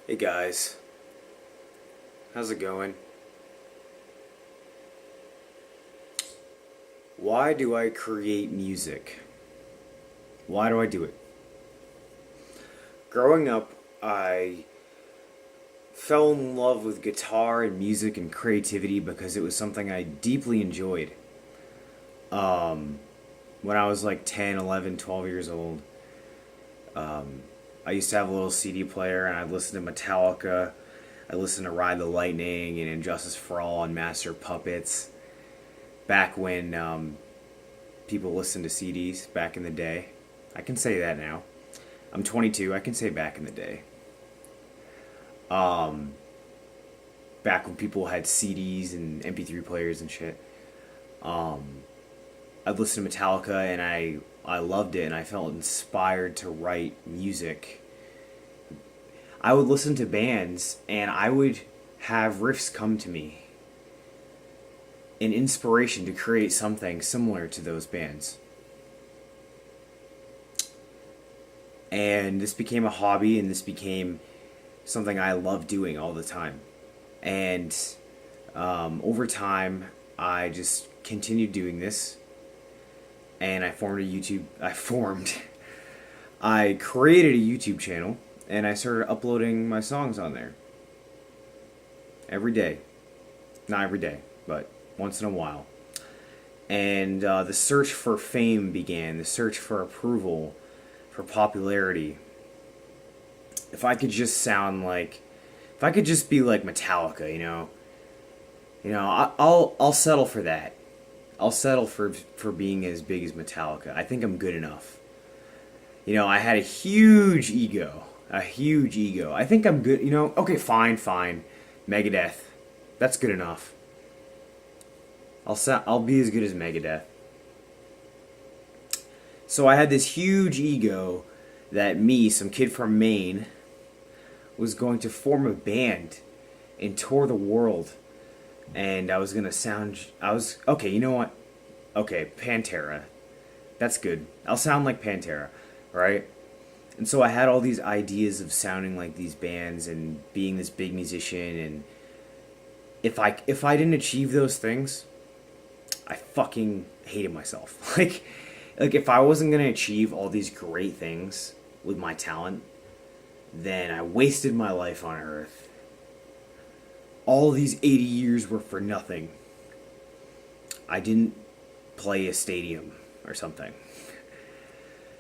Hey guys, how's it going? Why do I create music? Why do I do it? Growing up, I fell in love with guitar and music and creativity because it was something I deeply enjoyed. Um, when I was like 10, 11, 12 years old, I used to have a little CD player and I'd listen to Metallica. I listened to Ride the Lightning and Injustice for All and Master of Puppets back when people listened to CDs back in the day. I can say that now. I'm 22. I can say back in the day. Um, Back when people had CDs and MP3 players and shit. Um, I'd listen to Metallica and I loved it and I felt inspired to write music. I would listen to bands and I would have riffs come to me, an inspiration to create something similar to those bands. And this became a hobby and this became something I love doing all the time. And over time, I just continued doing this and I formed a YouTube. I created a YouTube channel and I started uploading my songs on there every day. Not every day, but once in a while. And the search for fame began, the search for approval, for popularity. If I could just be like Metallica, I'll settle for that. I'll settle for being as big as Metallica. I think I'm good enough. I had a huge ego. A huge ego. I think I'm good. Okay, fine. Megadeth. That's good enough. I'll be as good as Megadeth. So I had this huge ego that me, some kid from Maine, was going to form a band and tour the world. And I was going to okay, you know what? Okay, Pantera. That's good. I'll sound like Pantera, right? And so I had all these ideas of sounding like these bands and being this big musician, and if I didn't achieve those things, I fucking hated myself. Like if I wasn't going to achieve all these great things with my talent, then I wasted my life on earth. All these 80 years were for nothing. I didn't play a stadium or something.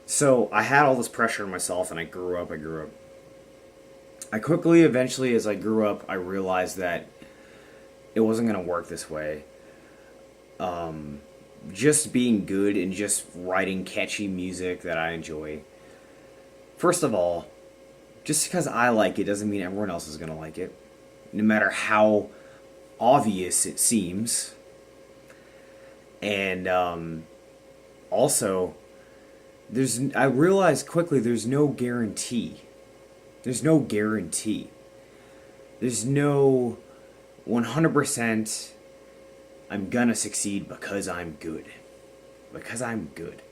So I had all this pressure on myself and I grew up. I quickly, eventually, as I grew up, I realized that it wasn't going to work this way. Just being good and just writing catchy music that I enjoy. First of all, just because I like it doesn't mean everyone else is going to like it. No matter how obvious it seems. And also, I realized quickly there's no guarantee. There's no guarantee. There's no 100% I'm gonna succeed because I'm good. Because I'm good.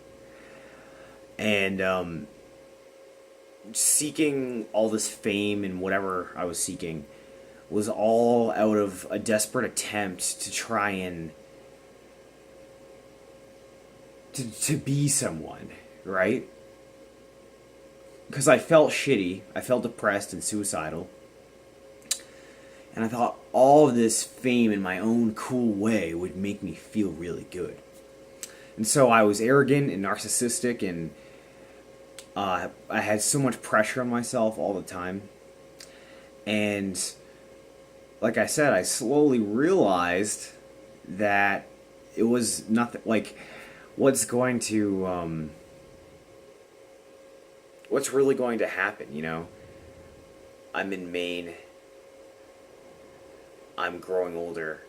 And seeking all this fame and whatever I was seeking was all out of a desperate attempt to try and to be someone, right? Because I felt shitty, I felt depressed and suicidal, and I thought all of this fame in my own cool way would make me feel really good. And so I was arrogant and narcissistic, and I had so much pressure on myself all the time. And like I said, I slowly realized that it was nothing like what's really going to happen. I'm in Maine. I'm growing older.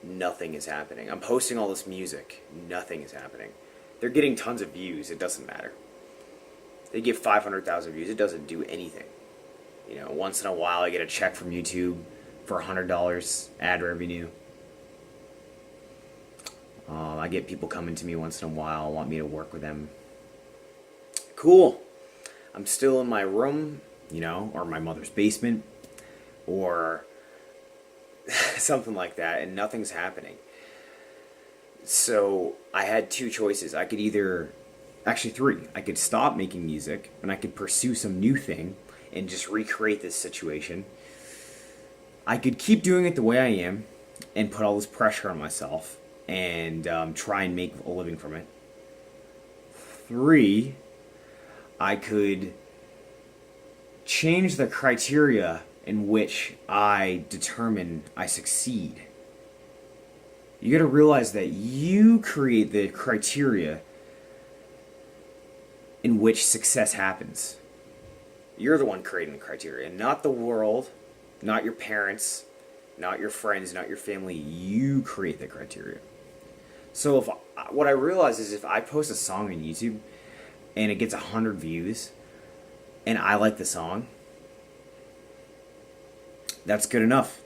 Nothing is happening. I'm posting all this music. Nothing is happening. They're getting tons of views. It doesn't matter. They get 500,000 views. It doesn't do anything. Once in a while I get a check from YouTube for $100 ad revenue. I get people coming to me once in a while, want me to work with them. Cool. I'm still in my room, or my mother's basement. or something like that, and nothing's happening. So I had two choices. I could either, actually three, I could stop making music and I could pursue some new thing and just recreate this situation. I could keep doing it the way I am and put all this pressure on myself and try and make a living from it. Three, I could change the criteria in which I determine I succeed. You gotta realize that you create the criteria in which success happens. You're the one creating the criteria, not the world, not your parents, not your friends, not your family. You create the criteria. So what I realize is if I post a song on YouTube and it gets 100 views and I like the song, that's good enough.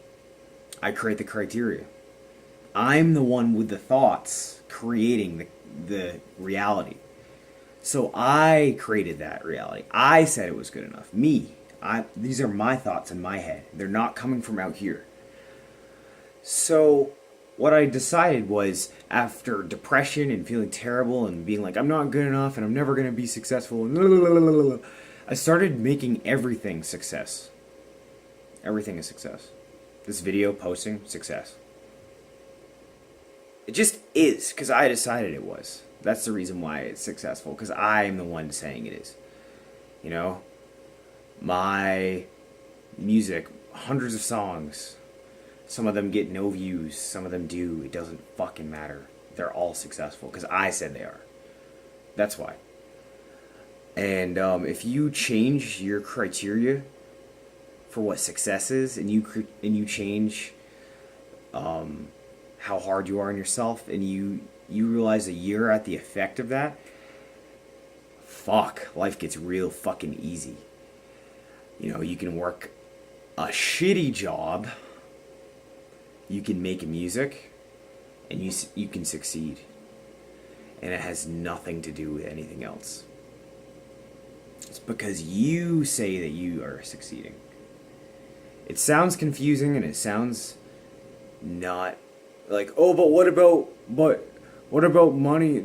I create the criteria. I'm the one with the thoughts creating the reality. So I created that reality. I said it was good enough. Me. These are my thoughts in my head. They're not coming from out here. So what I decided was, after depression and feeling terrible and being like, I'm not good enough and I'm never going to be successful, and I started making everything success. Everything is success. This video posting, success. It just is, because I decided it was. That's the reason why it's successful, because I am the one saying it is. You know? My music, hundreds of songs. Some of them get no views, some of them do. It doesn't fucking matter. They're all successful, because I said they are. That's why. And if you change your criteria for what success is, and you change how hard you are on yourself, and you realize that you're at the effect of that, fuck, life gets real fucking easy. You know, you can work a shitty job, you can make music, and you can succeed. And it has nothing to do with anything else. It's because you say that you are succeeding. It sounds confusing, and it sounds not like, oh, but what about money?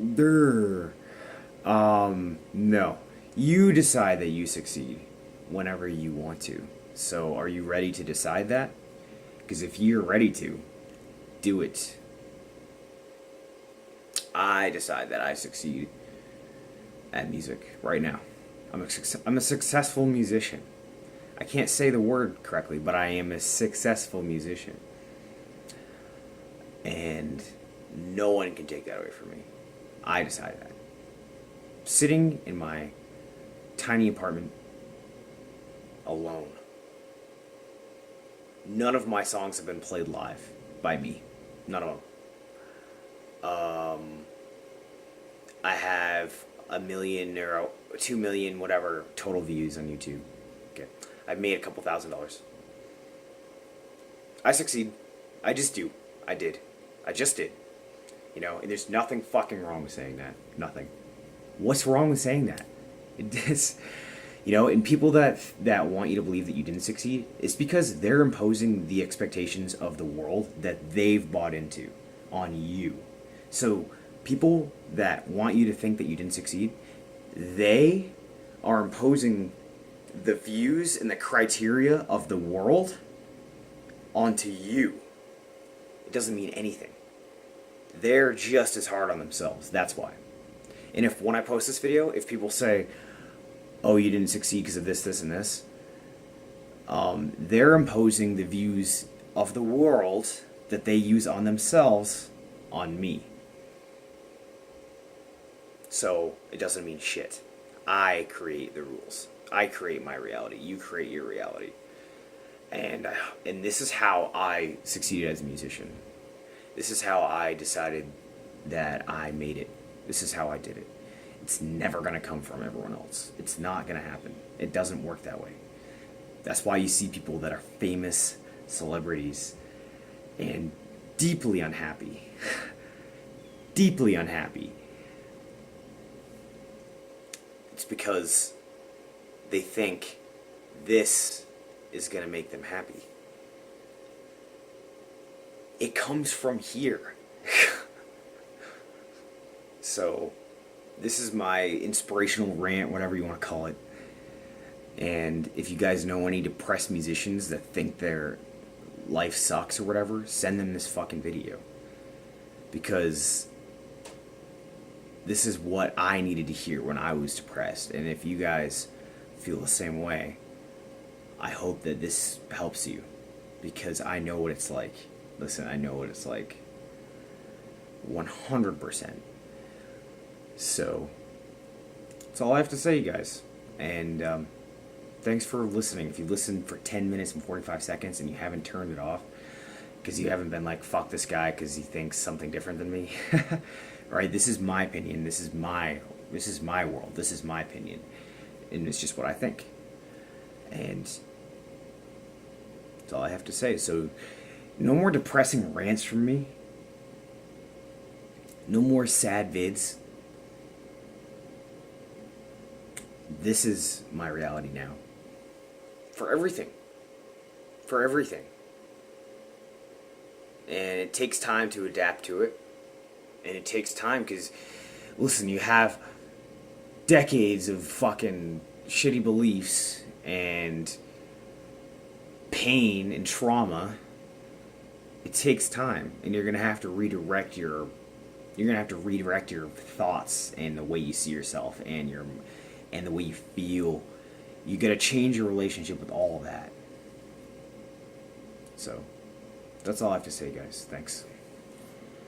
No. You decide that you succeed whenever you want to. So are you ready to decide that? Because if you're ready to, do it. I decide that I succeed at music right now. I'm a successful musician. I can't say the word correctly, but I am a successful musician. And no one can take that away from me. I decided that. Sitting in my tiny apartment alone. None of my songs have been played live by me. None of them. I have 1 million or 2 million, whatever, total views on YouTube. Okay. I've made a couple $1,000s. I succeed. I just do. I did. I just did. You know, and there's nothing fucking wrong with saying that. Nothing. What's wrong with saying that? It is, you know, and people that want you to believe that you didn't succeed, it's because they're imposing the expectations of the world that they've bought into on you. So people that want you to think that you didn't succeed, they are imposing the views and the criteria of the world onto you. It doesn't mean anything. They're just as hard on themselves. That's why. And if when I post this video, if people say, oh, you didn't succeed because of this, this, and this, they're imposing the views of the world that they use on themselves on me. So it doesn't mean shit. I create the rules. I create my reality. You create your reality. And this is how I succeeded as a musician. This is how I decided that I made it. This is how I did it. It's never going to come from everyone else. It's not going to happen. It doesn't work that way. That's why you see people that are famous celebrities and deeply unhappy. Deeply unhappy. It's because they think this is going to make them happy. it comes from here. So, this is my inspirational rant, whatever you want to call it. And if you guys know any depressed musicians that think their life sucks or whatever, send them this fucking video. Because this is what I needed to hear when I was depressed. And if you guys feel the same way, I hope that this helps you. Because I know what it's like. Listen, I know what it's like. 100%. So, that's all I have to say, you guys. And thanks for listening. If you listened for 10 minutes and 45 seconds and you haven't turned it off, because you haven't been like, fuck this guy because he thinks something different than me. Right? This is my opinion. This is my world. This is my opinion. And it's just what I think. And that's all I have to say. So, no more depressing rants from me. No more sad vids. This is my reality now. For everything. For everything. And it takes time to adapt to it. And it takes time because, listen, you have decades of fucking shitty beliefs and pain and trauma. It takes time. And you're going to have to redirect your thoughts and the way you see yourself and the way you feel. You got to change your relationship with all of that. So, that's all I have to say, guys. Thanks.